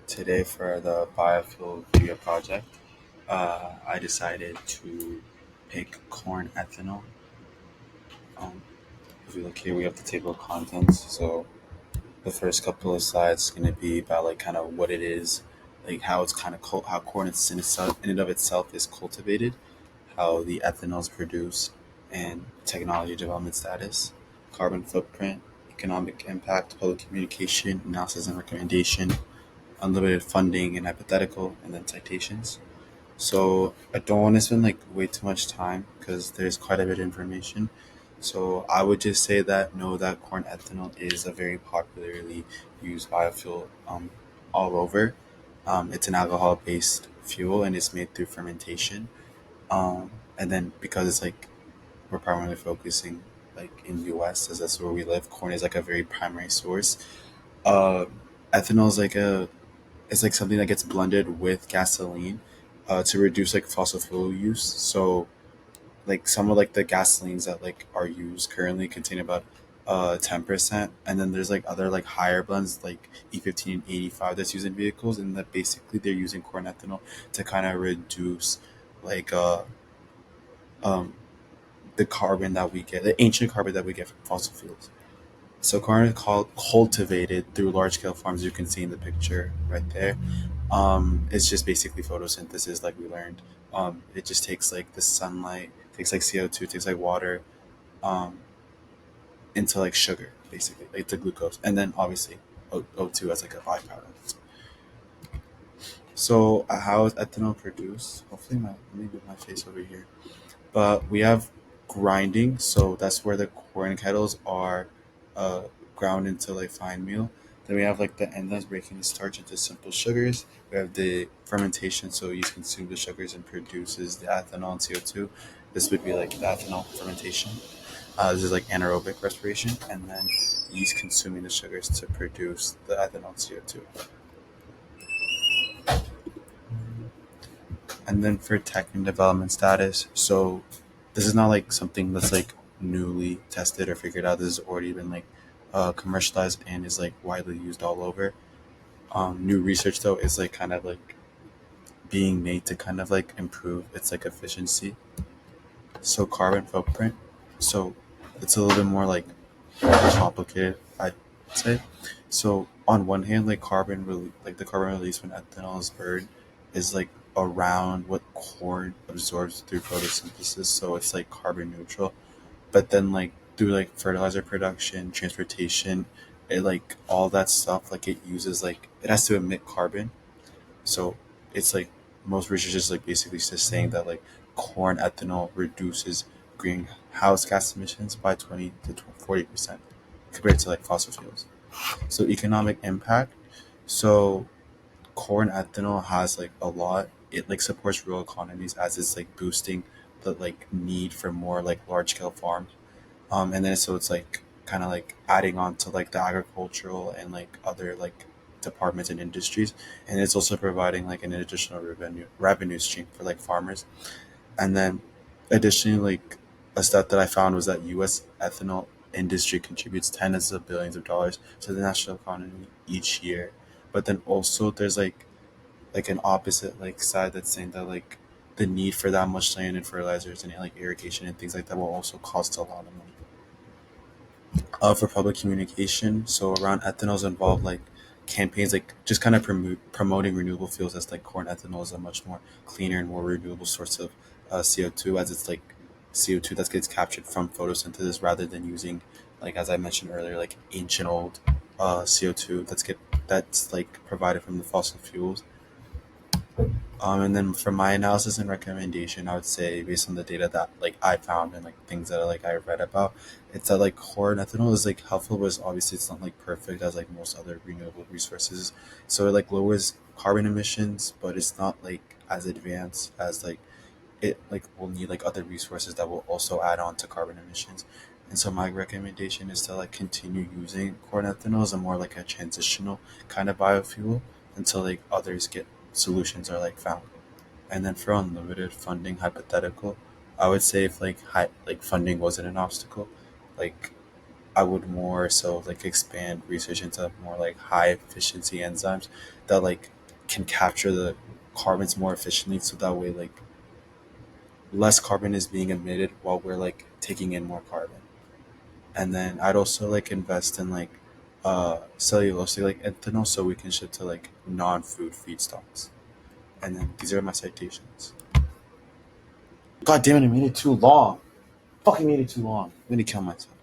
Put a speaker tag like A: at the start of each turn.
A: Today for the BioFuel video project, I decided to pick corn ethanol. Um, if you look here, we have the table of contents. So the first couple of slides is going to be about like kind of what it is, like how it's kind of how corn in and of itself is cultivated, how the ethanol is produced, and technology development status, carbon footprint, economic impact, public communication, analysis and recommendation, unlimited funding and hypothetical, and then citations. So I don't want to spend like way too much time because there's quite a bit of information. So I would just say that know that corn ethanol is a very popularly used biofuel all over. It's an alcohol-based fuel and it's made through fermentation. And then because it's like we're primarily focusing like in U.S. as that's where we live, corn is like a very primary source. Uh, Ethanol is like a it's like something that gets blended with gasoline to reduce like fossil fuel use. So like some of like the gasolines that like are used currently contain about 10%, and then there's like other like higher blends like E15 and 85 that's used in vehicles, and that basically they're using corn ethanol to kind of reduce like um the carbon that we get, the ancient carbon that we get from fossil fuels. So corn is cultivated through large scale farms. You can see in the picture right there. It's just basically photosynthesis, like we learned. It just takes like the sunlight, takes like CO2, takes like water, um, into like sugar, basically, like the glucose, and then obviously O2 as like a byproduct. So how is ethanol produced? Hopefully, let me move my face over here. But we have grinding, so that's where the corn kettles are uh, ground into like fine meal. Then we have like the enzymes breaking the starch into simple sugars. We have the fermentation, so yeast consumes the sugars and produces the ethanol and CO2. This would be like the ethanol fermentation. This is like anaerobic respiration, and then yeast consuming the sugars to produce the ethanol and CO2. And then for tech and development status, so this is not like something that's like newly tested or figured out. This has already been like commercialized and is like widely used all over. New research though is like kind of like being made to kind of like improve its like efficiency. So carbon footprint, so it's a little bit more like complicated, I'd say. So on one hand, like like the carbon release when ethanol is burned is like around what corn absorbs through photosynthesis, so it's like carbon neutral. But then like through like fertilizer production, transportation, it like all that stuff, like it uses like it has to emit carbon. So it's like most research is like basically just saying that like corn ethanol reduces greenhouse gas emissions by 20 to 40% compared to like fossil fuels. So economic impact. So corn ethanol has like a lot. It like supports rural economies as it's like boosting the like need for more like large scale farms. And then so it's like kind of like adding on to like the agricultural and like other like departments and industries, and it's also providing like an additional revenue stream for like farmers. And then additionally, like a stat that I found was that U.S. ethanol industry contributes tens of billions of dollars to the national economy each year. But then also there's like an opposite like side that's saying that like the need for that much land and fertilizers and like irrigation and things like that will also cost a lot of money. For public communication, so around ethanols involved like campaigns like just kind of promoting renewable fuels, as like corn ethanol is a much more cleaner and more renewable source of CO2, as it's like CO2 that gets captured from photosynthesis rather than using, like as I mentioned earlier, like ancient old CO2 that's like provided from the fossil fuels. And then for my analysis and recommendation, I would say based on the data that like I found and like things that like I read about, it's that like corn ethanol is like helpful, but obviously it's not like perfect as like most other renewable resources. So it like lowers carbon emissions, but it's not like as advanced as like it like will need like other resources that will also add on to carbon emissions. And so my recommendation is to like continue using corn ethanol as a more like a transitional kind of biofuel until like others get solutions are like found. And then for unlimited funding hypothetical, I would say if like like funding wasn't an obstacle, like I would more so like expand research into more like high efficiency enzymes that like can capture the carbons more efficiently, so that way like less carbon is being emitted while we're like taking in more carbon. And then I'd also like invest in like cellulose, like ethanol, so we can ship to like non-food feedstocks. And then these are my citations. God damn it, I made it too long. Fucking made it too long. I'm gonna kill myself.